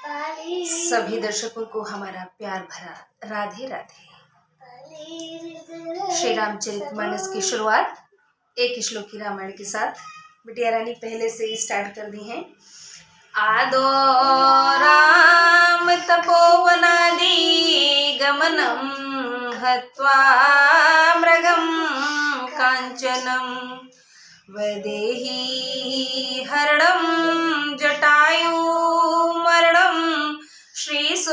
सभी दर्शकों को हमारा प्यार भरा राधे राधे। श्री रामचरितमानस की शुरुआत एक श्लोकी रामायण के साथ बिटिया रानी पहले से ही स्टार्ट कर दी है। आदो राम तपोवनादि गमनम हत्वा मृगम कांचनम वैदेही हरणम जटायु मरणम श्रीसुग्रीव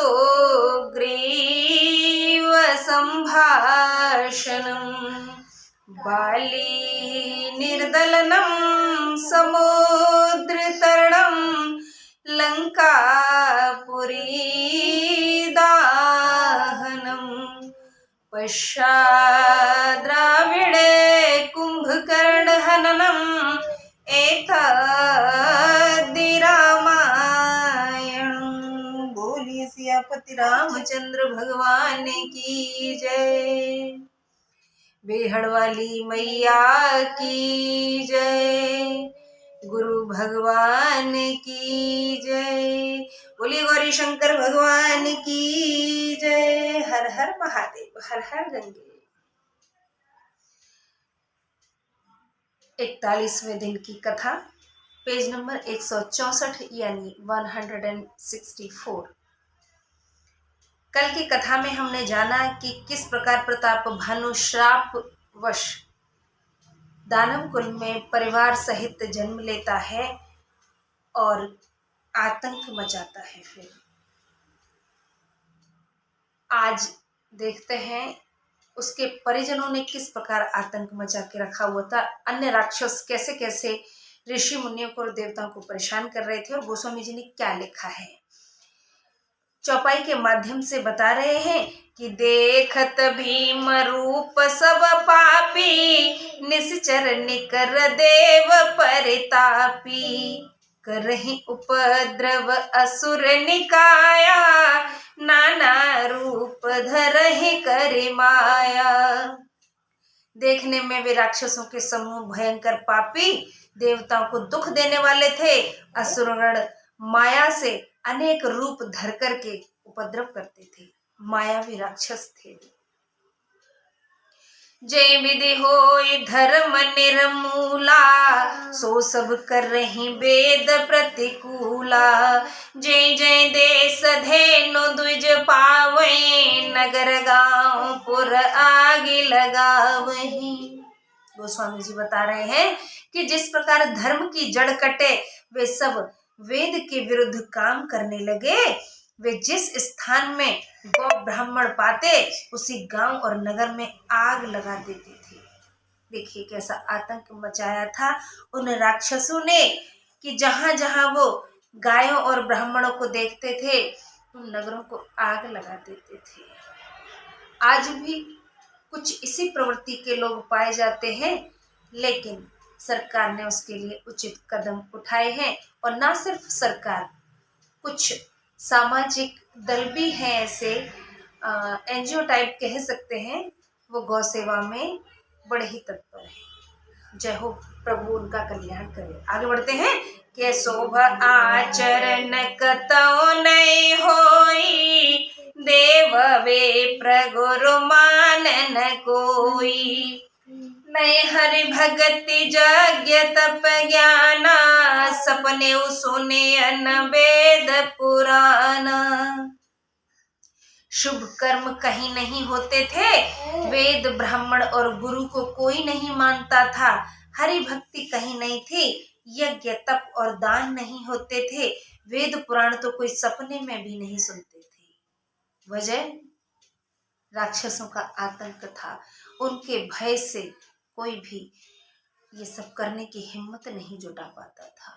संभाषणम बाली निर्दलनम समुद्र तरणम लंकापुरी दाहनम पश्चाद्राविडे कुंभकर्ण हननम एतद्धि रामायण। बोलिए सियापति रामचंद्र भगवान की जय। बेहड़ वाली मैया की जय। गुरु भगवान की जय। बोलिए गौरी शंकर भगवान की जय। हर हर महादेव, हर हर गंगे। 41वें दिन की कथा, पेज नंबर 164 यानी 164। कल की कथा में हमने जाना कि किस प्रकार प्रताप भानु श्राप वश दानव कुल में परिवार सहित जन्म लेता है और आतंक मचाता है। फिर आज देखते हैं उसके परिजनों ने किस प्रकार आतंक मचा के रखा हुआ था। अन्य राक्षस कैसे कैसे ऋषि मुनियों को और देवताओं को परेशान कर रहे थे और गोस्वामी जी ने क्या लिखा है चौपाई के माध्यम से बता रहे हैं कि देखत भीम रूप सब पापी निश्चर निकर देव परितापी करहि उपद्रव असुर निकाया नाना रूप धरहि करि माया। देखने में वे राक्षसों के समूह भयंकर पापी देवताओं को दुख देने वाले थे। असुरगण माया से अनेक रूप धर करके उपद्रव करते थे। मायावी राक्षस थे। जय विधि होय धर्म निर्मूला सो सब कर रही वेद प्रतिकूला। जय जय देश धेनु द्विज पावे नगर गांव पुर आग लगावही। गोस्वामी जी बता रहे हैं कि जिस प्रकार धर्म की जड़ कटे वे सब वेद के विरुद्ध काम करने लगे। वे जिस स्थान में गौ ब्राह्मण पाते उसी गांव और नगर में आग लगा देते थे। देखिए कैसा आतंक मचाया था उन राक्षसों ने कि जहां जहां वो गायों और ब्राह्मणों को देखते थे उन नगरों को आग लगा देते थे। आज भी कुछ इसी प्रवृत्ति के लोग पाए जाते हैं, लेकिन सरकार ने उसके लिए उचित कदम उठाए हैं। और ना सिर्फ सरकार, कुछ सामाजिक दल भी हैं ऐसे, एनजीओ टाइप कह सकते हैं, वो गौ सेवा में बड़े ही तत्पर हैं। जय हो, प्रभु उनका कल्याण करे। आगे बढ़ते हैं कि शोभ आचरण कतौ नहीं होई देव वे प्रगुरु मानन कोई। नए हरि भगति यज्ञ तप ज्ञाना सपने सुने अन वेद पुराना। शुभ कर्म कहीं नहीं होते थे। वेद ब्राह्मण और गुरु को कोई नहीं मानता था। हरि भक्ति कहीं नहीं थी। यज्ञ तप और दान नहीं होते थे। वेद पुराण तो कोई सपने में भी नहीं सुनते थे। वजह राक्षसों का आतंक था। उनके भय से कोई भी ये सब करने की हिम्मत नहीं जुटा पाता था।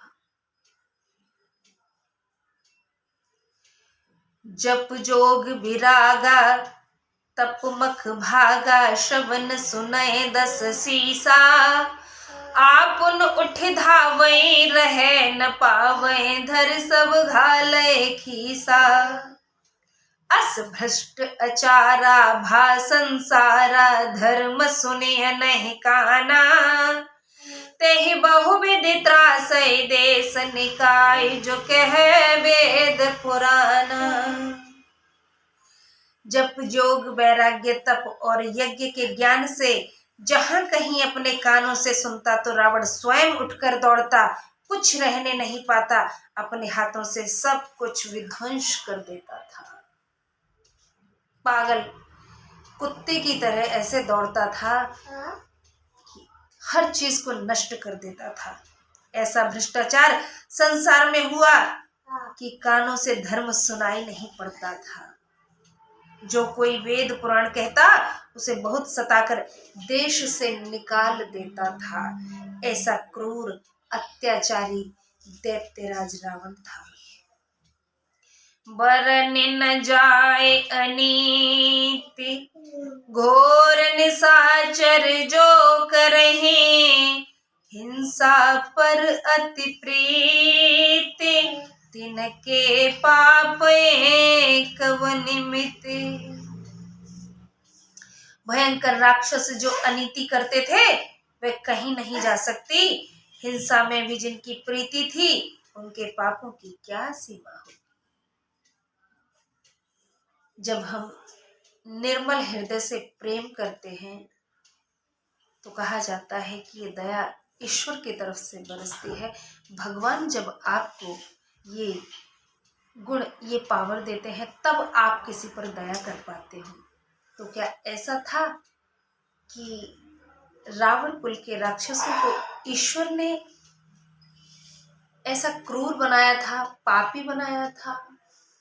जप जोग विरागा तप मख भागा श्रवण सुनय दस सीसा। आपुन उठ धावै रहे न पावै धर सब घाले खीसा। अस भ्रष्ट अचारा भा संसारा धर्म सुने नहीं काना। तेहि बहुविधि त्रासै देश निकाय जो कह वेद पुराण। मोराना। जप योग वैराग्य तप और यज्ञ के ज्ञान से जहां कहीं अपने कानों से सुनता तो रावण स्वयं उठकर दौड़ता, कुछ रहने नहीं पाता, अपने हाथों से सब कुछ विध्वंस कर देता था। पागल कुत्ते की तरह ऐसे दौड़ता था कि हर चीज को नष्ट कर देता था। ऐसा भ्रष्टाचार संसार में हुआ कि कानों से धर्म सुनाई नहीं पड़ता था। जो कोई वेद पुराण कहता उसे बहुत सताकर देश से निकाल देता था। ऐसा क्रूर अत्याचारी दैत्यराज रावण था। बरन न जाए अनीति घोर निशाचर जो करहे, हिंसा पर अति प्रीति तिनके पाप कव निमित्त। भयंकर राक्षस जो अनीति करते थे वे कहीं नहीं जा सकती, हिंसा में भी जिनकी प्रीति थी उनके पापों की क्या सीमा होगी। जब हम निर्मल हृदय से प्रेम करते हैं तो कहा जाता है कि ये दया ईश्वर की तरफ से बरसती है। भगवान जब आपको ये गुण ये पावर देते हैं तब आप किसी पर दया कर पाते हो। तो क्या ऐसा था कि रावण कुल के राक्षसों को ईश्वर ने ऐसा क्रूर बनाया था, पापी बनाया था,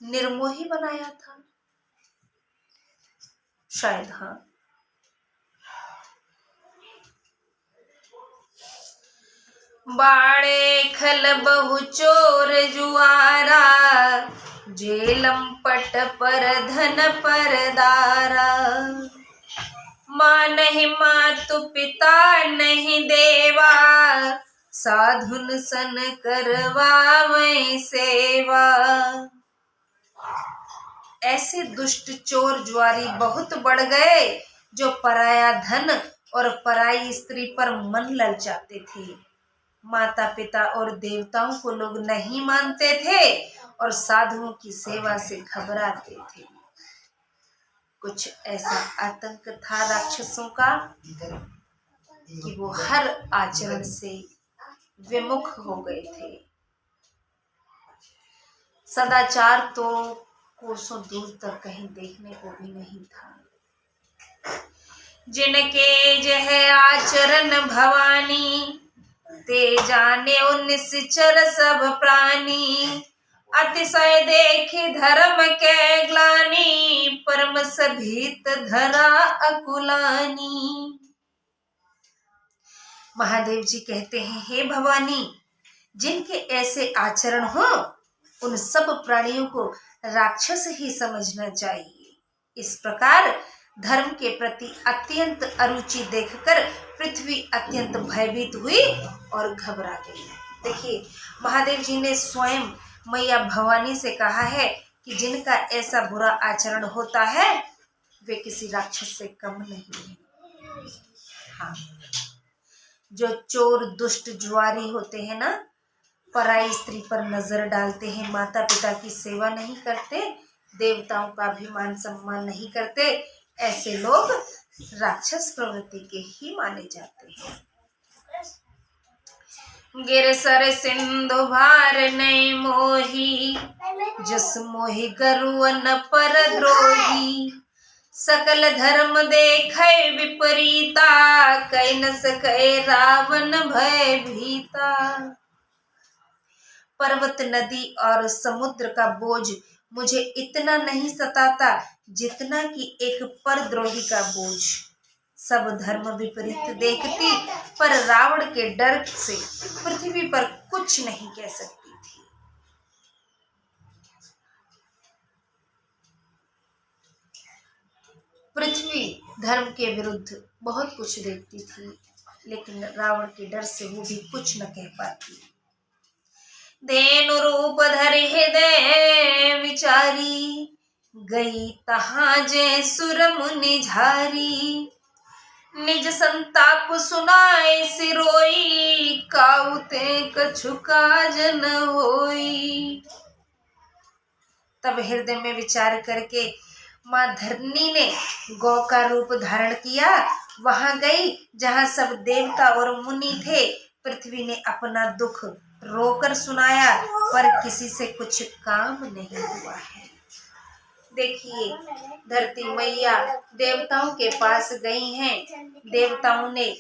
निर्मोही बनाया था? शायद हाँ। बाड़े खल बहु चोर जुआरा, जेलम पट पर धन पर दारा। माँ नहीं मातु पिता नहीं देवा, साधुन सन करवावै सेवा। ऐसे दुष्ट चोर जुआरी बहुत बढ़ गए जो पराया धन और पराई स्त्री पर मन ललचाते थे। माता पिता और देवताओं को लोग नहीं मानते थे और साधुओं की सेवा से घबराते थे। कुछ ऐसा आतंक था राक्षसों का कि वो हर आचरण से विमुख हो गए थे। सदाचार तो कोसों दूर तक कहीं देखने को भी नहीं था। जिनके जह आचरण भवानी, ते जाने निश्चर सब प्राणी। अतिशय देखे धर्म के ग्लानि, परम सभीत धरा अकुलानी। महादेव जी कहते हैं, हे भवानी, जिनके ऐसे आचरण हो उन सब प्राणियों को राक्षस ही समझना चाहिए। इस प्रकार धर्म के प्रति अत्यंत अरुचि देखकर पृथ्वी अत्यंत भयभीत हुई और घबरा गई। देखिए, महादेव जी ने स्वयं मैया भवानी से कहा है कि जिनका ऐसा बुरा आचरण होता है वे किसी राक्षस से कम नहीं है। हाँ, जो चोर दुष्ट जुआरी होते हैं ना, पराई स्त्री पर नजर डालते हैं, माता पिता की सेवा नहीं करते, देवताओं का भी मान सम्मान नहीं करते, ऐसे लोग राक्षस प्रवृत्ति के ही माने जाते हैं। गिर सर सिंधु भार नहीं मोही, जस मोहि गरुवन पर द्रोही। सकल धर्म देखे विपरीता, कै न सकै रावण भय भीता। पर्वत नदी और समुद्र का बोझ मुझे इतना नहीं सताता जितना कि एक परद्रोही का बोझ। सब धर्म विपरीत देखती, पर रावण के डर से पृथ्वी पर कुछ नहीं कह सकती थी। पृथ्वी धर्म के विरुद्ध बहुत कुछ देखती थी, लेकिन रावण के डर से वो भी कुछ न कह पाती। धेनु रूप धरि हृदय विचारी, गई तहाँ जे सुर मुनि झारी। निज संताप सुनाए सिरोई, काउते कछु काज न होई। तब हृदय में विचार करके माँ धरनी ने गौ का रूप धारण किया। वहां गई जहां सब देवता और मुनि थे। पृथ्वी ने अपना दुख रोकर सुनाया, पर किसी से कुछ काम नहीं हुआ है। देखिए, धरती मैया देवताओं के पास गई हैं। देवताओं ने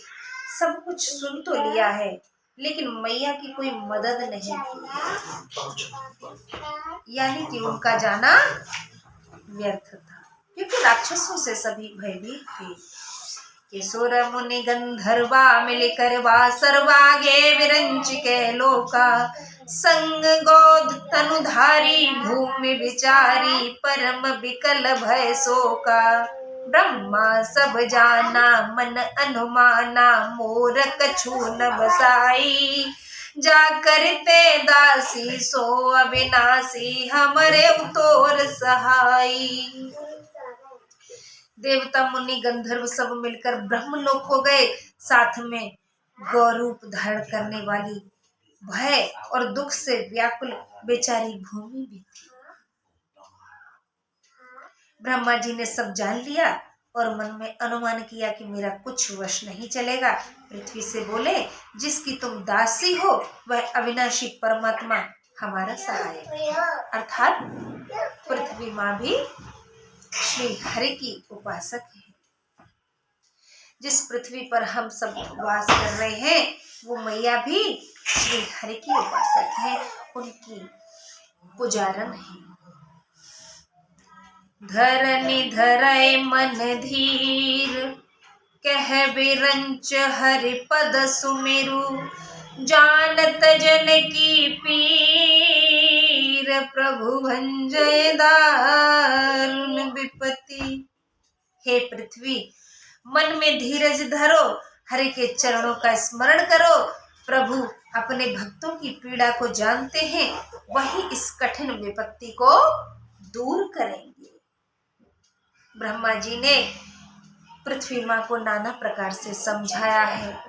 सब कुछ सुन तो लिया है, लेकिन मैया की कोई मदद नहीं की है। यानी कि उनका जाना व्यर्थ था, क्योंकि राक्षसों से सभी भयभीत थे। किशोर मुनि गंधर्वा मिलकर सर्वागे विरंच के लोका, संग गोद तनुधारी भूमि विचारी परम विकल भय शोका। ब्रह्मा सब जाना मन अनुमाना, मोर कछु न बसाई, जा करते दासी सो अविनाशी, हमरे उतोर सहाई। देवता मुनि गंधर्व सब मिलकर ब्रह्मलोक को गए। साथ में गौरूप धारण करने वाली भय और दुख से व्याकुल बेचारी भूमि भी थी। ब्रह्मा जी ने सब जान लिया और मन में अनुमान किया कि मेरा कुछ वश नहीं चलेगा। पृथ्वी से बोले, जिसकी तुम दासी हो वह अविनाशी परमात्मा हमारा सहायक है। अर्थात पृथ्वी माँ भी श्री हरि की उपासक है। जिस पृथ्वी पर हम सब वास कर रहे हैं वो मैया भी श्री हरि की उपासक है, उनकी पुजारन है। धरनी धरय मन धीर, कह बिरंच हरि पद सुमेरु, जानत जन की पीर, प्रभु भंजय दारुण विपत्ति। हे पृथ्वी, मन में धीरज धरो, हरि के चरणों का स्मरण करो। प्रभु अपने भक्तों की पीड़ा को जानते हैं, वही इस कठिन विपत्ति को दूर करेंगे। ब्रह्मा जी ने पृथ्वी माँ को नाना प्रकार से समझाया है।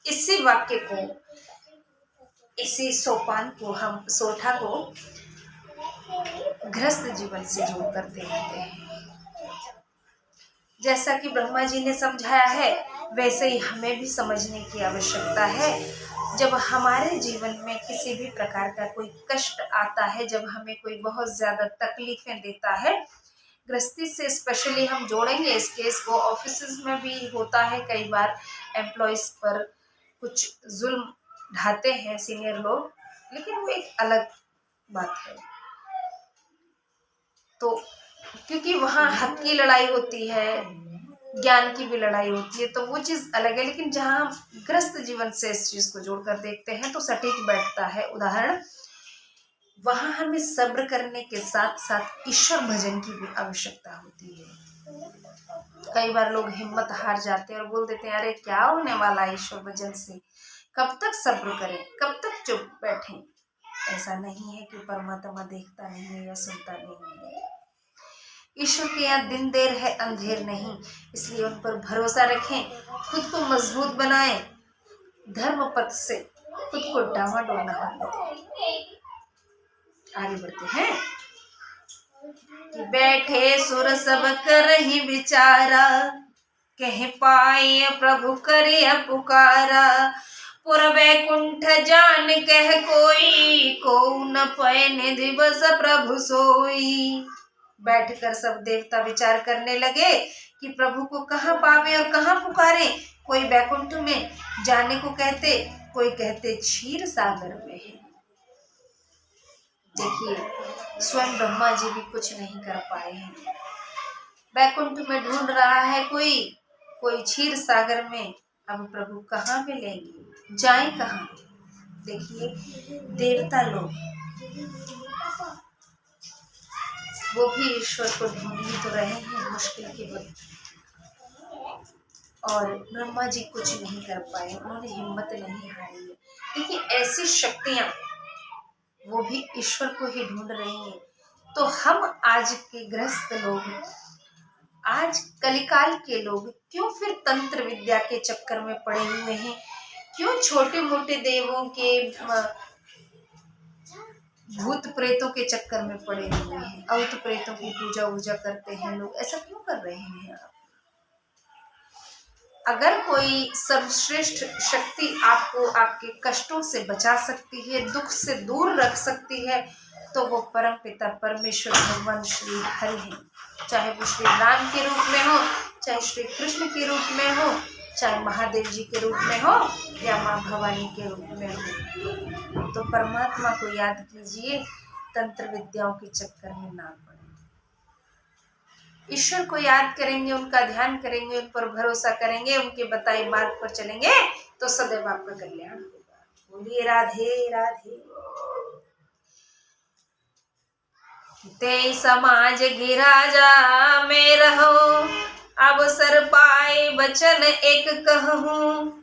इसी वाक्य को, इसी सोपान को, हम सोठा को गृहस्थ जीवन से जोड़कर देखते हैं। जैसा कि ब्रह्मा जी ने समझाया है, वैसे ही हमें भी समझने की आवश्यकता है। जब हमारे जीवन में किसी भी प्रकार का कोई कष्ट आता है, जब हमें कोई बहुत ज्यादा तकलीफें देता है, गृहस्थी से स्पेशली हम जोड़ेंगे इस केस को। ऑफिस में भी होता है, कई बार एम्प्लॉयज पर कुछ जुल्म ढाते हैं सीनियर लोग, लेकिन वो एक अलग बात है। तो क्योंकि वहाँ हक की लड़ाई होती है, ज्ञान की भी लड़ाई होती है, तो वो चीज अलग है। लेकिन जहाँ हम गृहस्थ जीवन से इस चीज को जोड़कर देखते हैं तो सटीक बैठता है उदाहरण। वहां हमें सब्र करने के साथ साथ ईश्वर भजन की भी आवश्यकता होती है। कई बार लोग हिम्मत हार जाते हैं और बोल देते हैं, अरे क्या होने वाला है ईश्वर भजन से, कब तक सब्र करें, कब तक चुप बैठें। ऐसा नहीं है कि परमात्मा देखता नहीं है या सुनता नहीं है। ईश्वर के यहाँ दिन देर है अंधेर नहीं, इसलिए उन पर भरोसा रखें, खुद को मजबूत बनाएं, धर्म पथ से खुद को डामाडोल न होने दें। आगे बढ़ते हैं कि बैठे सुर सब करहि विचारा, कह पाए प्रभु करे पुकारा, पुर वैकुंठ जान कह कोई, को न पैने दिवस प्रभु सोई। बैठकर सब देवता विचार करने लगे कि प्रभु को कहाँ पावे और कहाँ पुकारे। कोई वैकुंठ में जाने को कहते, कोई कहते क्षीर सागर में है। देखिए, स्वयं ब्रह्मा जी भी कुछ नहीं कर पाए हैं। वैकुंठ में ढूंढ रहा है कोई क्षीर सागर में। अब प्रभु कहाँ मिलेंगे, जाएं कहाँ। देखिए, देवता लोग वो भी ईश्वर को ढूंढ ही तो रहे हैं मुश्किल के वक्त, और ब्रह्मा जी कुछ नहीं कर पाए, उन्होंने हिम्मत नहीं हारी है। देखिए, ऐसी शक्तियां वो भी ईश्वर को ही ढूंढ रही हैं। तो हम आज के गृहस्थ लोग, आज कलिकाल के लोग क्यों फिर तंत्र विद्या के चक्कर में पड़े हुए हैं? क्यों छोटे मोटे देवों के भूत प्रेतों के चक्कर में पड़े हुए हैं, अवत प्रेतों की पूजा वूजा करते हैं लोग, ऐसा क्यों कर रहे हैं आप? अगर कोई सर्वश्रेष्ठ शक्ति आपको आपके कष्टों से बचा सकती है, दुख से दूर रख सकती है, तो वो परम पिता परमेश्वर भगवान श्री हरि हैं। चाहे वो श्री राम के रूप में हो, चाहे श्री कृष्ण के रूप में हो, चाहे महादेव जी के रूप में हो, या माँ भवानी के रूप में हो। तो परमात्मा को याद कीजिए, तंत्र विद्याओं के चक्कर में ना पड़े। ईश्वर को याद करेंगे, उनका ध्यान करेंगे, उन पर भरोसा करेंगे, उनके बताए मार्ग पर चलेंगे, तो सदैव आपका कल्याण होगा। बोलिए राधे राधे। ते समाज गिरा जा में रहो, अवसर पाए वचन एक कहूँ,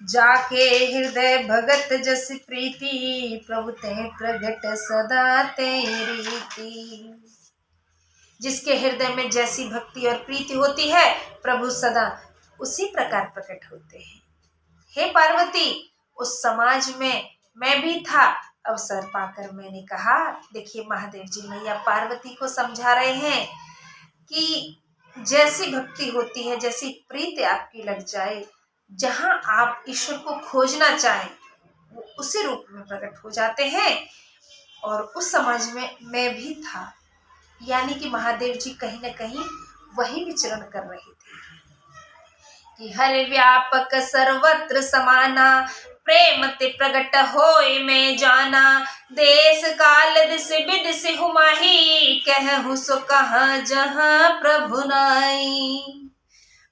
जाके हृदय भगत जस प्रीति, प्रभु ते प्रगट सदा तेरी रीति। जिसके हृदय में जैसी भक्ति और प्रीति होती है, प्रभु सदा उसी प्रकार प्रकट होते हैं। हे पार्वती, उस समाज में मैं भी था, अवसर पाकर मैंने कहा। देखिए महादेव जी मैया पार्वती को समझा रहे हैं कि जैसी भक्ति होती है, जैसी प्रीति आपकी लग जाए, जहां आप ईश्वर को खोजना चाहें, वो उसी रूप में प्रकट हो जाते हैं। और उस समाज में मैं भी था, यानी कि महादेव जी कहीं न कहीं वही विचरण कर रहे थे कि हर व्यापक सर्वत्र समाना, प्रेम ते प्रगट होय में जाना, देश काल दिस विदिस हुमाही, कहूँ सो कहाँ जहाँ प्रभु नाई।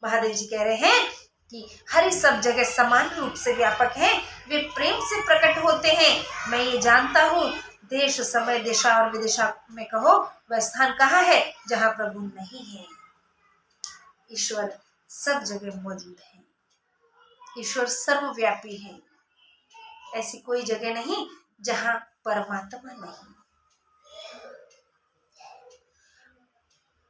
महादेव जी कह रहे हैं कि हरि सब जगह समान रूप से व्यापक हैं, वे प्रेम से प्रकट होते हैं। मैं ये जानता हूँ, देश समय दिशा और विदिशा में कहो वह स्थान कहाँ है जहाँ प्रभु नहीं है। ईश्वर सब जगह मौजूद है, ईश्वर सर्वव्यापी है। ऐसी कोई जगह नहीं जहाँ परमात्मा नहीं।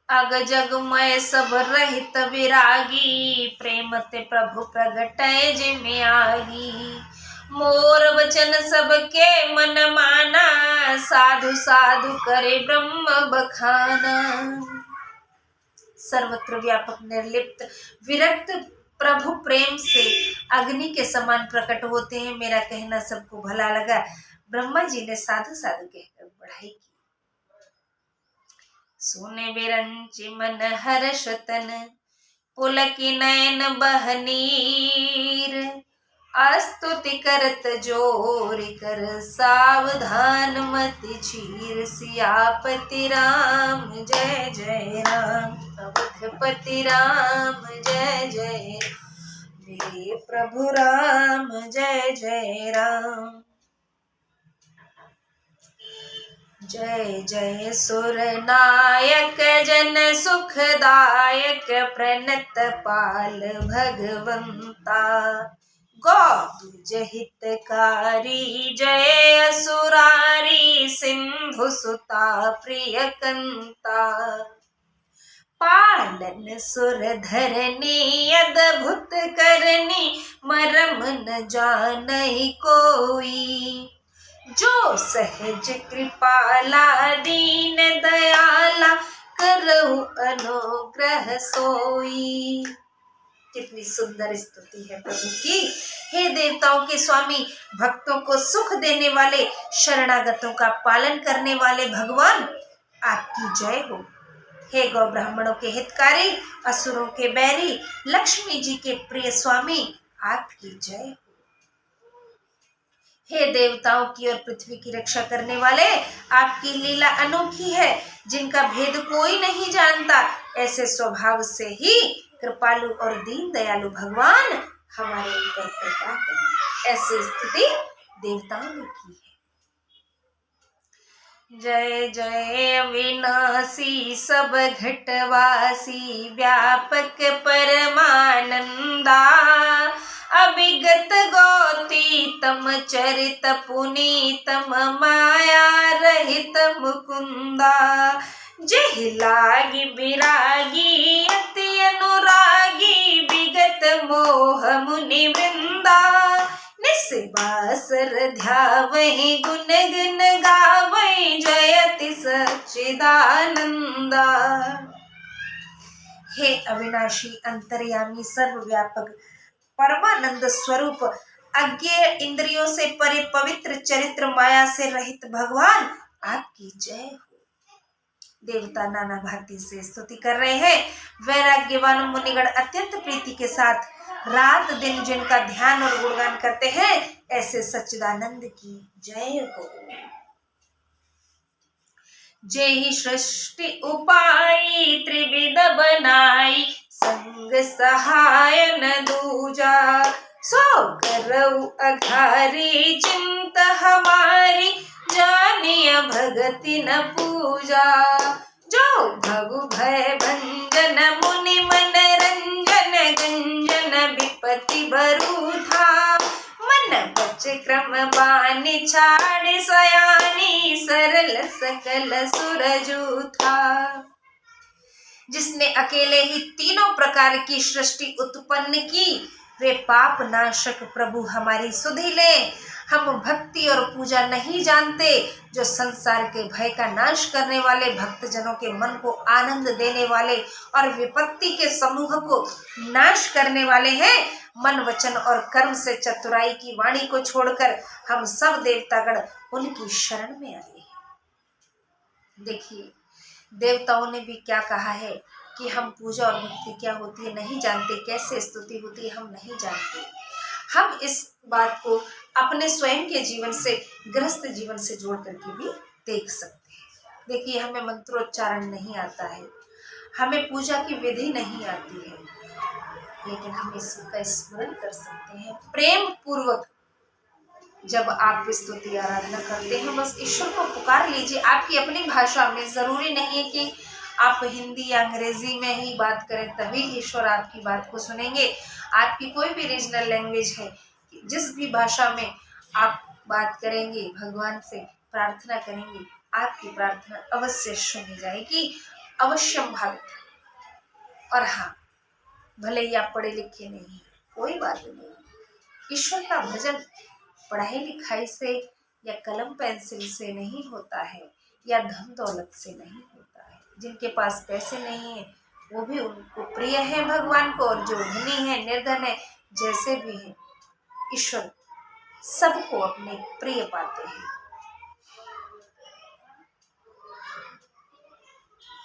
अग जगमय सब रहित विरागी, प्रेम ते प्रभु प्रगटय जिमि आगी। मोर वचन सबके मन माना, साधु साधु करे ब्रह्म बखाना। सर्वत्र व्यापक निर्लिप्त विरक्त प्रभु प्रेम से अग्नि के समान प्रकट होते हैं। मेरा कहना सबको भला लगा। ब्रह्मा जी ने साधु साधु कहकर बढ़ाई की। सुने बिरंचि मन हर्ष तन, पुलकी नयन बहनीर। स्तुति करत जोर कर, सावधान मति चीर। सियापति राम जय जय राम, अवधपति राम जय जय, मेरे प्रभु राम जय जय राम। जय जय सुर नायक जन सुखदायक, प्रणत पाल भगवंता। गौतुज हितकारी जय असुरारी, सिंधु सुता प्रिय कंता। पालन सुर धरनी अद्भुत करनी, मरम न जानई कोई। जो सहज कृपाला दीन दयाला, करहु अनुग्रह सोई। कितनी सुंदर स्तुति है प्रभु की। हे देवताओं के स्वामी, भक्तों को सुख देने वाले, शरणागतों का पालन करने वाले भगवान, आपकी जय हो। हे गौ ब्राह्मणों के हितकारी, असुरों के बैरी, लक्ष्मी जी के प्रिय स्वामी, आपकी जय हो। हे देवताओं की और पृथ्वी की रक्षा करने वाले, आपकी लीला अनोखी है, जिनका भेद कोई नहीं जानता। ऐसे स्वभाव से ही कृपालु और दीन दयालु भगवान हमारे ऊपर कृपा करें। ऐसी स्थिति देवताओं ने की है। जय जय अविनाशी सब घटवासी, व्यापक परमानंदा। अभिगत गौतीतम चरित पुनीतम, माया रहित मुकुंदा। जहि लागी विरागी अति अनुरागी, विगत मोह मुनि वृंदा। निस्वासर ध्यावहि गुण गुण गावहि जयति सच्चिदानंदा। हे अविनाशी अंतर्यामी सर्वव्यापक परमानंद स्वरूप अज्ञेय इंद्रियों से परे पवित्र चरित्र माया से रहित भगवान आपकी जय हो। देवता नाना भांति से स्तुति कर रहे हैं। वैराग्यवान मुनिगण अत्यंत प्रीति के साथ रात दिन जिनका ध्यान और गुणगान करते हैं, ऐसे सच्चिदानंद की जय हो। जय सृष्टि उपाई त्रिविध बनाई संग सहाय न दूजा। सो करऊ अघारी चिंत हमारी जानिय भगति न पूजा। जो भव भय भंजन मुनि मन रंजन गंजन विपति बरु था। मन बच क्रम बानी छाड़ सयानी सरल सकल सुरजू था। जिसने अकेले ही तीनों प्रकार की सृष्टि उत्पन्न की, वे पाप नाशक प्रभु हमारी सुधि ले। हम भक्ति और पूजा नहीं जानते, जो संसार के भय का नाश करने वाले, भक्तजनों के मन को आनंद देने वाले और विपत्ति के समूह को नाश करने वाले हैं। मन वचन और कर्म से चतुराई की वाणी को छोड़कर हम सब देवतागण उनकी शरण में आए। देखिए, देवताओं ने भी क्या कहा है कि हम पूजा और भक्ति क्या होती है नहीं जानते, कैसे स्तुति होती है हम नहीं जानते। हम इस बात को अपने स्वयं के जीवन से, गृहस्थ जीवन से जोड़ करके भी देख सकते हैं। देखिए, हमें मंत्रोच्चारण नहीं आता है, हमें पूजा की विधि नहीं आती है, लेकिन हम इसका स्मरण कर सकते हैं प्रेम पूर्वक। जब आप स्तुति आराधना करते हैं, बस ईश्वर को पुकार लीजिए आपकी अपनी भाषा में। जरूरी नहीं है कि आप हिंदी या अंग्रेजी में ही बात करें तभी ईश्वर आपकी बात को सुनेंगे। आपकी कोई भी रीजनल लैंग्वेज है, जिस भी भाषा में आप बात करेंगे, भगवान से प्रार्थना करेंगे, आपकी प्रार्थना अवश्य सुनी जाएगी, अवश्यम भावित। और हाँ, भले ही आप पढ़े लिखे नहीं, कोई बात नहीं। ईश्वर का भजन पढ़ाई लिखाई से या कलम पेंसिल से नहीं होता है, या धन दौलत से नहीं होता है। जिनके पास पैसे नहीं है वो भी उनको प्रिय है भगवान को, और जो धनी है, निर्धन है, जैसे भी है, ईश्वर सबको अपने प्रिय पाते हैं।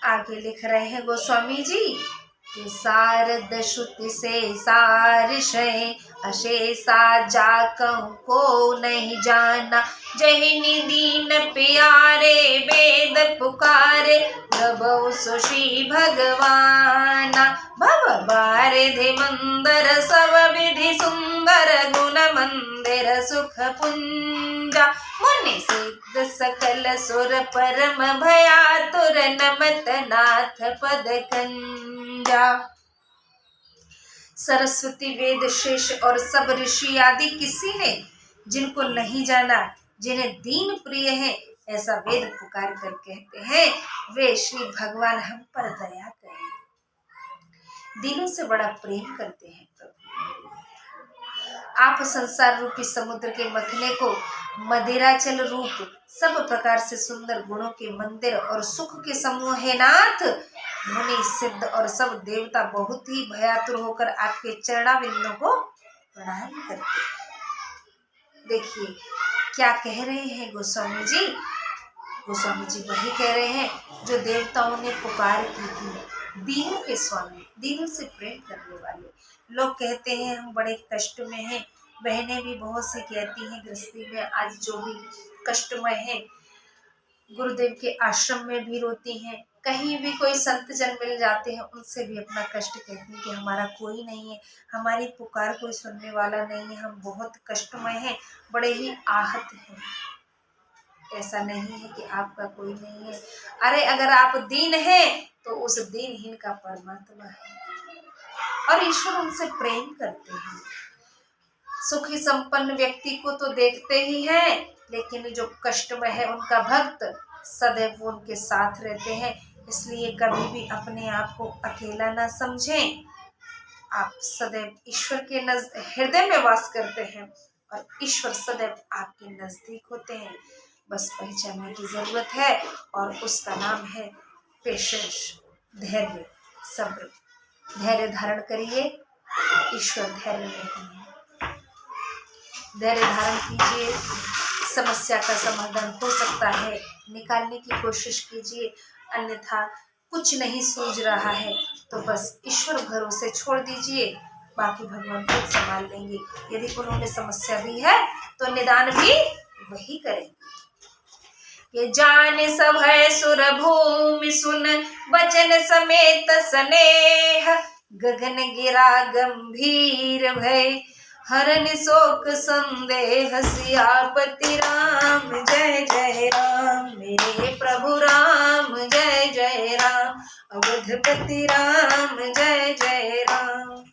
आगे लिख रहे हैं गोस्वामी जी कि सारद श्रुति से सारिषय अशेषा जाकहु को नहीं जाना। जहिनि दीन प्यारे वेद पुकारे गबौ सुषी भगवाना। भव बारिधि मंदर सब विधि सुंदर गुण मंदिर सुख पुंजा। मुनि सिद्ध सकल सुर परम भयातुर नमत नाथ पद कंजा। सरस्वती, वेद, शेष और सब ऋषि आदि किसी ने जिनको नहीं जाना, जिन्हें दीन प्रिय है, ऐसा वेद पुकार कर कहते हैं, वे श्री भगवान हम पर दया करें। दिलों से बड़ा प्रेम करते हैं प्रभु। आप संसार रूपी समुद्र के मथने को मदिराचल रूप सब प्रकार से सुंदर गुणों के मंदिर और सुख के समूह है नाथ। मुनि, सिद्ध और सब देवता बहुत ही भयातुर होकर आपके चरणाविंदों को प्रणाम करते हैं। देखिए क्या कह रहे हैं गोस्वामी जी। गोस्वामी जी वही कह रहे हैं जो देवताओं ने पुकार की थी। दीनों के स्वामी, दीनों से प्रेम करने वाले। लोग कहते हैं हम बड़े कष्ट में हैं, बहनें भी बहुत सी कहती हैं गृहस्थी में आज जो भी कष्टमय है, गुरुदेव के आश्रम में भी रोती हैं, कहीं भी कोई संत जन मिल जाते हैं उनसे भी अपना कष्ट कहती हैं कि हमारा कोई नहीं है, हमारी पुकार कोई सुनने वाला नहीं है, हम बहुत कष्टमय हैं, बड़े ही आहत हैं। ऐसा नहीं है कि आपका कोई नहीं है। अरे अगर आप दीन हैं तो उस दीनहीन का परमात्मा है और ईश्वर उनसे प्रेम करते हैं। सुखी संपन्न व्यक्ति को तो देखते ही हैं, लेकिन जो कष्टमय है उनका भक्त सदैव उनके साथ रहते हैं। इसलिए कभी भी अपने आप को अकेला ना समझें। आप सदैव ईश्वर के हृदय में वास करते हैं और ईश्वर सदैव आपके नजदीक होते हैं, बस पहचानने की जरूरत है। और उसका नाम है पेशेंस, धैर्य, सब्र। धैर्य धारण करिए, ईश्वर धैर्य नहीं है। धैर्य धारण कीजिए, समस्या का समाधान हो सकता है, निकालने की कोशिश कीजिए, अन्यथा कुछ नहीं सूझ रहा है तो बस ईश्वर भरोसे छोड़ दीजिए, बाकी भगवान खुद संभाल लेंगे। यदि उन्होंने समस्या दी है तो निदान भी वही करेंगे। ये जान सब है सुर भूमि सुन वचन समेत स्नेह, गगन गिरा गंभीर भय हरन शोक संदेह, सियापति राम जय जय राम, मेरे प्रभु राम जय जय राम, अवधपति राम जय जय राम।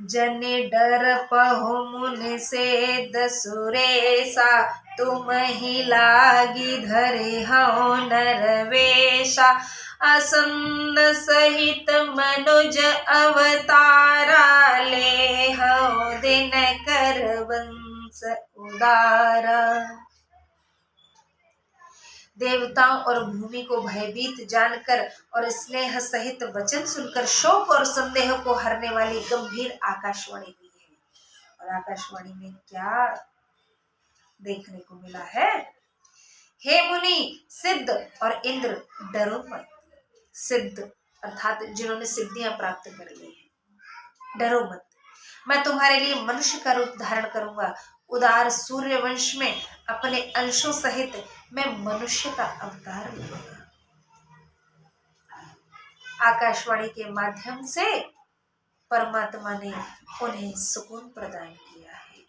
जन डर पहु मुन से दसुरेसा, तुम ही लागी धरे हौ नरवेशा, असंद सहित मनुज अवतारा, ले हौ दिन कर वंश उदारा। देवताओं और भूमि को भयभीत जानकर और स्नेह सहित वचन सुनकर शोक और संदेह को हरने वाली गंभीर आकाशवाणी भी है। और आकाशवाणी में क्या देखने को मिला है? हे मुनि, सिद्ध और इंद्र, डरो मत। सिद्ध अर्थात जिन्होंने सिद्धियां प्राप्त कर ली है, डरो मत। मैं तुम्हारे लिए मनुष्य का रूप धारण करूंगा। उदार सूर्य वंश में अपने अंशों सहित मैं मनुष्य का अवतार लूंगा। आकाशवाणी के माध्यम से परमात्मा ने उन्हें सुकून प्रदान किया है।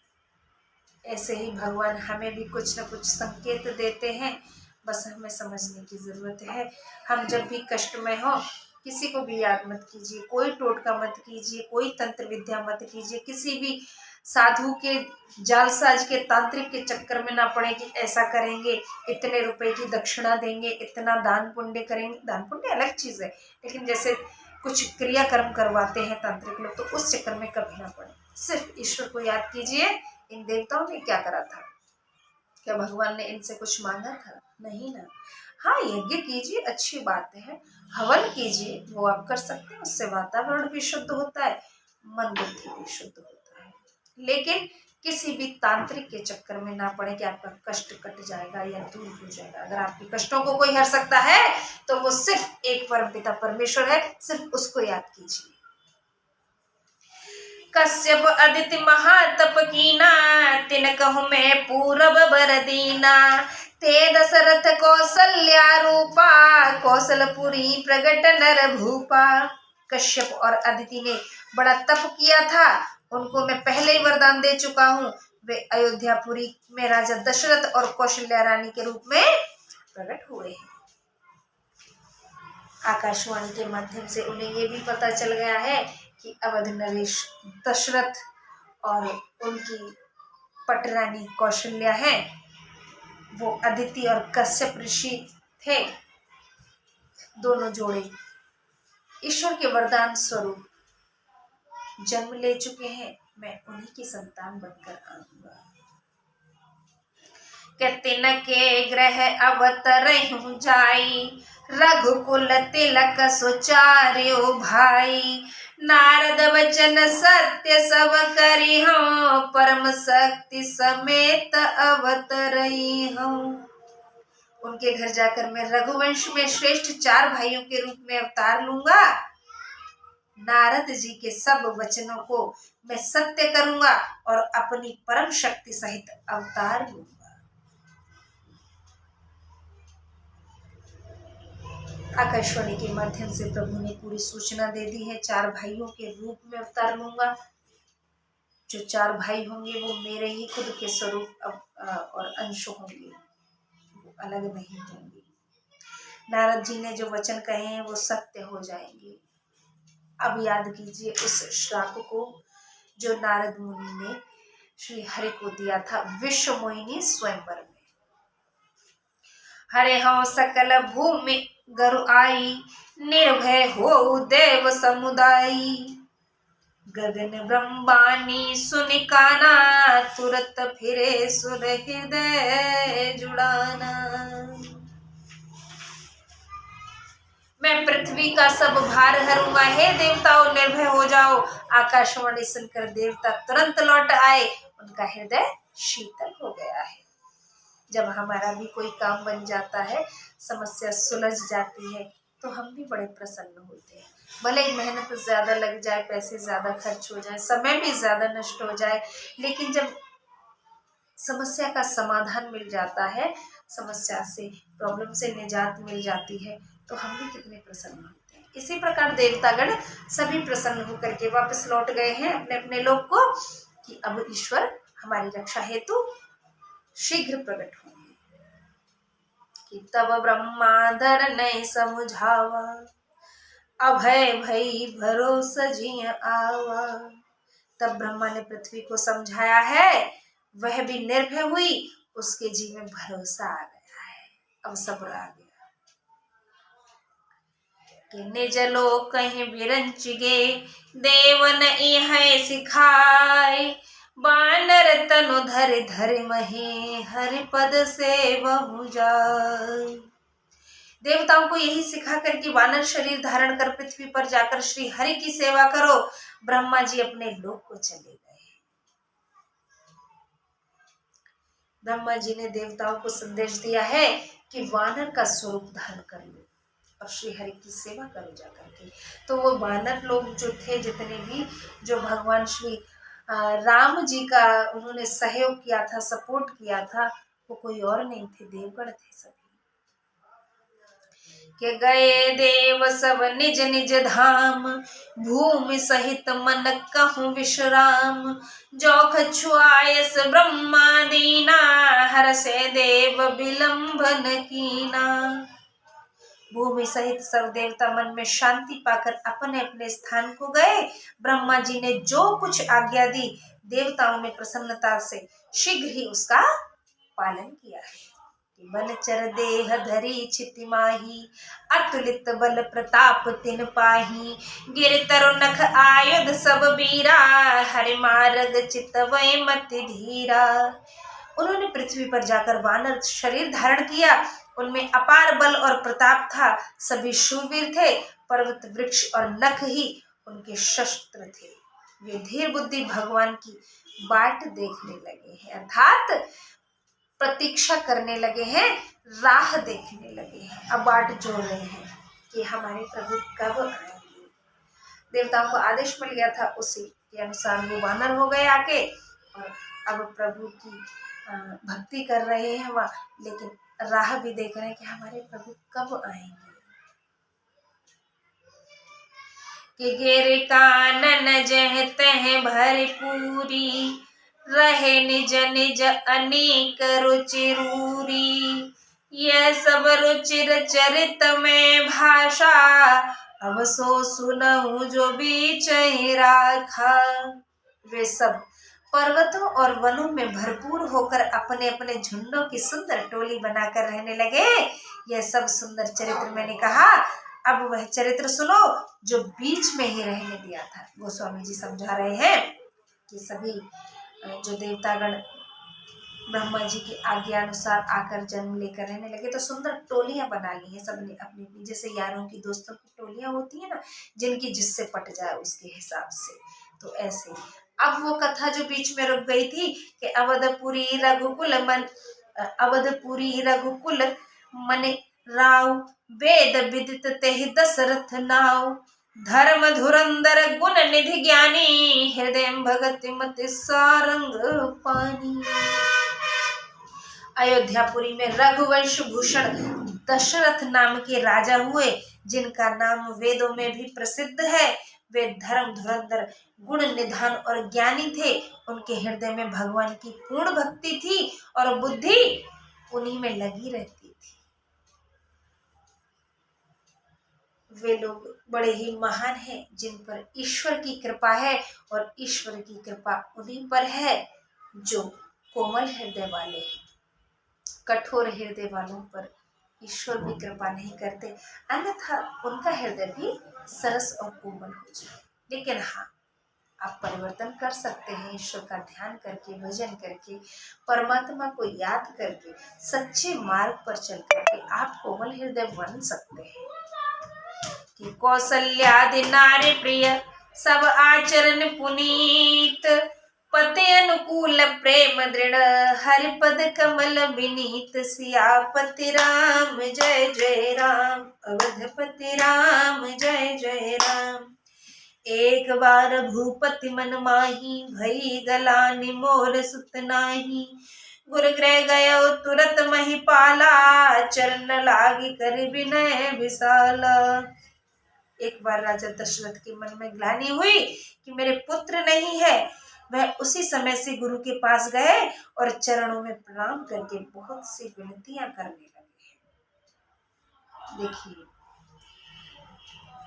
ऐसे ही भगवान हमें भी कुछ न कुछ संकेत देते हैं, बस हमें समझने की जरूरत है। हम जब भी कष्ट में हो, किसी को भी याद मत कीजिए, कोई टोटका मत कीजिए, कोई तंत्र विद्या मत कीजिए, किसी भी साधु के जालसाज के तांत्रिक के चक्कर में ना पड़े कि ऐसा करेंगे, इतने रुपए की दक्षिणा देंगे, इतना दान पुण्य करेंगे। दान पुण्य अलग चीज है, लेकिन जैसे कुछ क्रियाकर्म करवाते हैं तांत्रिक लोग, तो उस चक्कर में कभी ना पड़े। सिर्फ ईश्वर को याद कीजिए। इन देवताओं ने क्या करा था? क्या भगवान ने इनसे कुछ मांगा था? नहीं ना। हाँ, यज्ञ कीजिए, अच्छी बात है, हवन कीजिए, वो आप कर सकते हैं, उससे वातावरण भी शुद्ध होता है, मन बुद्धि भी शुद्ध होता है। लेकिन किसी भी तांत्रिक के चक्कर में ना पड़े कि आपका कष्ट कट जाएगा या दूर हो जाएगा। अगर आपके कष्टों को कोई हर सकता है तो वो सिर्फ एक परमपिता परमेश्वर है, सिर्फ उसको याद कीजिए। कश्यप अदिति महातप कीना, तिन कहु मैं पूरब बर दीना, ते दशरथ कौशल्या रूपा, कौशलपुरी प्रगट नर भूपा। कश्यप और अदिति ने बड़ा तप किया था, उनको मैं पहले ही वरदान दे चुका हूँ। वे अयोध्यापुरी में राजा दशरथ और कौशल्या रानी के रूप में प्रकट हुए हैं। आकाशवाणी के माध्यम से उन्हें ये भी पता चल गया है कि अवध नरेश दशरथ और उनकी पटरानी कौशल्या है, वो अदिति और कश्यप ऋषि थे। दोनों जोड़े ईश्वर के वरदान स्वरूप जन्म ले चुके हैं। मैं उन्हीं की संतान बनकर आऊंगा। तिन के ग्रह अवतरहु जाई, रघुकुल तिलक सुचार्यो भाई, नारद वचन सत्य सब करी हूँ, परम शक्ति समेत अवतरई हूँ। उनके घर जाकर मैं रघुवंश में श्रेष्ठ 4 भाइयों के रूप में अवतार लूंगा। नारद जी के सब वचनों को मैं सत्य करूंगा और अपनी परम शक्ति सहित अवतार लूंगा। आकाशवाणी के माध्यम से प्रभु ने पूरी सूचना दे दी है। 4 भाइयों के रूप में अवतार लूंगा। जो 4 भाई होंगे वो मेरे ही खुद के स्वरूप और अंश होंगे, वो अलग नहीं होंगे। नारद जी ने जो वचन कहे हैं वो सत्य हो जाएंगे। अब याद कीजिए उस श्राप को जो नारद मुनि ने श्री हरि को दिया था विश्व मोहिनी स्वयंवर में। हरे हो सकल भूमि गरु आई, निर्भय हो देव समुदाई। गगन ब्रह्मानी सुन काना, तुरत फिरे सुर हृदय जुड़ाना। मैं पृथ्वी का सब भार हरूंगा, हे देवताओं निर्भय हो जाओ। आकाशवाणी सुनकर देवता तुरंत लौट आए, उनका हृदय शीतल हो गया है। जब हमारा भी कोई काम बन जाता है, समस्या सुलझ जाती है, तो हम भी बड़े प्रसन्न होते हैं। भले ही मेहनत ज्यादा लग जाए, पैसे ज्यादा खर्च हो जाए, समय भी ज्यादा नष्ट हो जाए, लेकिन जब समस्या का समाधान मिल जाता है, समस्या से, प्रॉब्लम से निजात मिल जाती है, तो हम भी कितने प्रसन्न होते हैं। इसी प्रकार देवतागण सभी प्रसन्न होकर के वापस लौट गए हैं अपने अपने लोक को, कि अब ईश्वर हमारी रक्षा हेतु शीघ्र प्रकट होंगे। कि तब ब्रह्माधर नहीं समुझावा, अभय भई भरोसा जिय आवा। तब ब्रह्मा ने पृथ्वी को समझाया है, वह भी निर्भय हुई, उसके जी में भरोसा आ गया है, अब सब्र आ गया। कि निज लोक कहीं बिरंच गे, देवन इह सिखाए। बानर तनु धर धर मही, हरि पद से बहु जाय। देवताओं को यही सिखा कर कि वानर शरीर धारण कर पृथ्वी पर जाकर श्री हरि की सेवा करो। ब्रह्मा जी अपने लोक को चले गए। ब्रह्मा जी ने देवताओं को संदेश दिया है कि वानर का स्वरूप धारण कर लो और श्री हरि की सेवा करो जाकर के। तो वो वानर लोग जो थे, जितने भी, जो भगवान श्री राम जी का उन्होंने सहयोग किया था, सपोर्ट किया था, वो कोई और नहीं थे, देवगण थे सभी। के गए देव सब निज निज धाम, भूमि सहित मन कहूँ विश्राम। जो कछुआयस ब्रह्मा दीना, हरषे देव विलंबन कीना। भूमि सहित सब देवता मन में शांति पाकर अपने अपने स्थान को गए। ब्रह्मा जी ने जो कुछ आज्ञा दी, देवताओं ने प्रसन्नता से शीघ्र ही उसका पालन किया है। बलचर देह धरी छिति माही, अतुलित बल प्रताप तिन पाही। गिर तरु नख आयुध सब बीरा, हरि मार्ग चितवय मति धीरा। उन्होंने पृथ्वी पर जाकर वानर शरीर धारण किया, उनमें अपार बल और प्रताप था, सभी शूरवीर थे, पर्वत वृक्ष और नख ही उनके शस्त्र थे। वे धीर बुद्धि भगवान की बाट देखने लगे हैं, अर्थात प्रतीक्षा करने लगे हैं, राह देखने लगे हैं, अब बाट जोड़ रहे हैं कि हमारे प्रभु कब आएंगे। देवताओं को आदेश मिल गया था, उसी के अनुसार वो वानर हो गए आके, और अब प्रभु की भक्ति कर रहे हैं वह, लेकिन राह भी देख रहे हैं कि हमारे प्रभु कब आएंगे। कि गिर कानन जह तह भरपूरी, रहे निज निज अनेक रुचिरूरी। यह सब रुचिर चरित में भाषा, अब सो सुनहु जो बीच ही राखा। वे सब पर्वतों और वनों में भरपूर होकर अपने अपने झुंडों की सुंदर टोली बनाकर रहने लगे। यह सब सुंदर चरित्र मैंने कहा, अब वह चरित्र सुनो जो बीच में ही रहने दिया था। गोस्वामी जी समझा रहे हैं कि सभी जो देवतागण ब्रह्मा जी की आज्ञा अनुसार आकर जन्म लेकर रहने लगे, तो सुंदर टोलियां बना ली हैं सबने अपनी अपनी, जैसे यारों की दोस्तों की टोलियां होती है ना, जिनकी जिससे पट जाए उसके हिसाब से। तो ऐसे अब वो कथा जो बीच में रुक गई थी कि अवधपुरी रघुकुल मन राव, वेद विदित तेहि दशरथ नाव। धर्म धुरंधर गुण निधि ज्ञानी, हृदय भगत मति सारंग पानी। अयोध्यापुरी में रघुवंश भूषण दशरथ नाम के राजा हुए, जिनका नाम वेदों में भी प्रसिद्ध है। वे धर्म धुरंधर, गुण निधान और ज्ञानी थे। उनके हृदय में भगवान की पूर्ण भक्ति थी और बुद्धि उन्हीं में लगी रहती थी। वे लोग बड़े ही महान हैं, जिन पर ईश्वर की कृपा है, और ईश्वर की कृपा उन्हीं पर है जो कोमल हृदय वाले हैं। कठोर हृदय वालों पर ईश्वर भी कृपा नहीं करते, अन्यथा उनका हृदय भी सरस और कोमल हो जाए। लेकिन हाँ, आप परिवर्तन कर सकते हैं। ईश्वर का ध्यान करके, भजन करके, परमात्मा को याद करके, सच्चे मार्ग पर चल करके आप कोमल हृदय बन सकते हैं। कि कौशल्यादि नारी प्रिय सब आचरण पुनीत, पति अनुकूल प्रेम दृढ़ हरिपद कमल विनीत। सियापति राम जय जय राम, अवधपति राम जय जय राम। एक बार भूपति मन माही, भई गलानि मोर सुत नाही। गुर गृह गयो तुरत महिपाला, चरण लागी कर विनय विशाला। एक बार राजा दशरथ के मन में ग्लानि हुई कि मेरे पुत्र नहीं है। वह उसी समय से गुरु के पास गए और चरणों में प्रणाम करके बहुत सी विनतियां करने लगे। देखिए,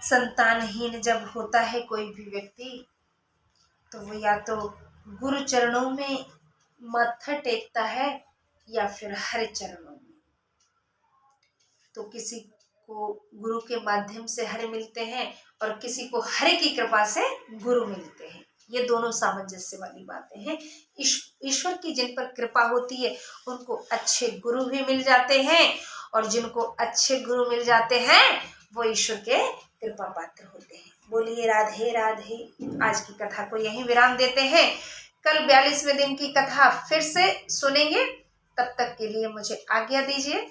संतानहीन जब होता है कोई भी व्यक्ति, तो वो या तो गुरु चरणों में माथा टेकता है या फिर हरि चरणों में। तो किसी को गुरु के माध्यम से हरि मिलते हैं और किसी को हरि की कृपा से गुरु मिलते हैं। ये दोनों सामंजस्य वाली बातें हैं। ईश्वर की जिन पर कृपा होती है उनको अच्छे गुरु भी मिल जाते हैं, और जिनको अच्छे गुरु मिल जाते हैं वो ईश्वर के कृपा पात्र होते हैं। बोलिए राधे राधे। आज की कथा को यहीं विराम देते हैं। कल 42वें दिन की कथा फिर से सुनेंगे। तब तक के लिए मुझे आज्ञा दीजिए।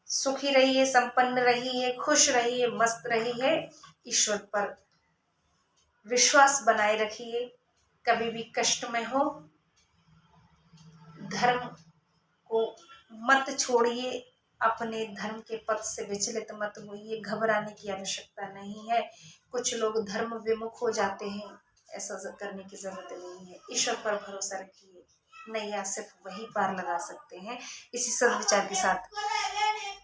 सुखी रहिए, संपन्न रहिए, खुश रहिए, मस्त रहिए। ईश्वर पर विश्वास बनाए रखिए। कभी भी कष्ट में हो, धर्म को मत छोड़िए, अपने धर्म के पथ से विचलित मत होइए। घबराने की आवश्यकता नहीं है। कुछ लोग धर्म विमुख हो जाते हैं, ऐसा करने की जरूरत नहीं है। ईश्वर पर भरोसा रखिए, नैया सिर्फ वही पार लगा सकते हैं। इसी सद्विचार के साथ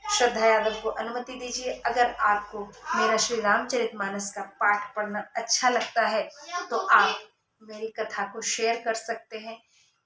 श्रद्धा यादव को अनुमति दीजिए। अगर आपको मेरा श्री रामचरितमानस का पाठ पढ़ना अच्छा लगता है तो आप मेरी कथा को शेयर कर सकते हैं।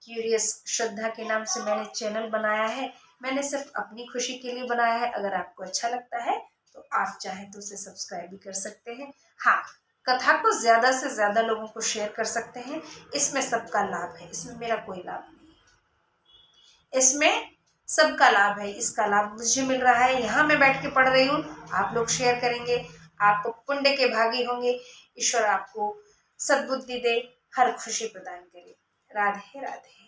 क्यूरियस श्रद्धा के नाम से मैंने चैनल बनाया है। मैंने सिर्फ अपनी खुशी के लिए बनाया है। अगर आपको अच्छा लगता है तो आप चाहें तो उसे सब्सक्राइब भी कर सकते हैं। हाँ, कथा को ज्यादा से ज्यादा लोगों को शेयर कर सकते हैं। इसमें सबका लाभ है, इसमें मेरा कोई लाभ नहीं है। इसमें सबका लाभ है। इसका लाभ मुझे मिल रहा है, यहाँ मैं बैठ के पढ़ रही हूँ, आप लोग शेयर करेंगे, आप पुण्य के भागी होंगे। ईश्वर आपको सद्बुद्धि दे, हर खुशी प्रदान करे। राधे राधे।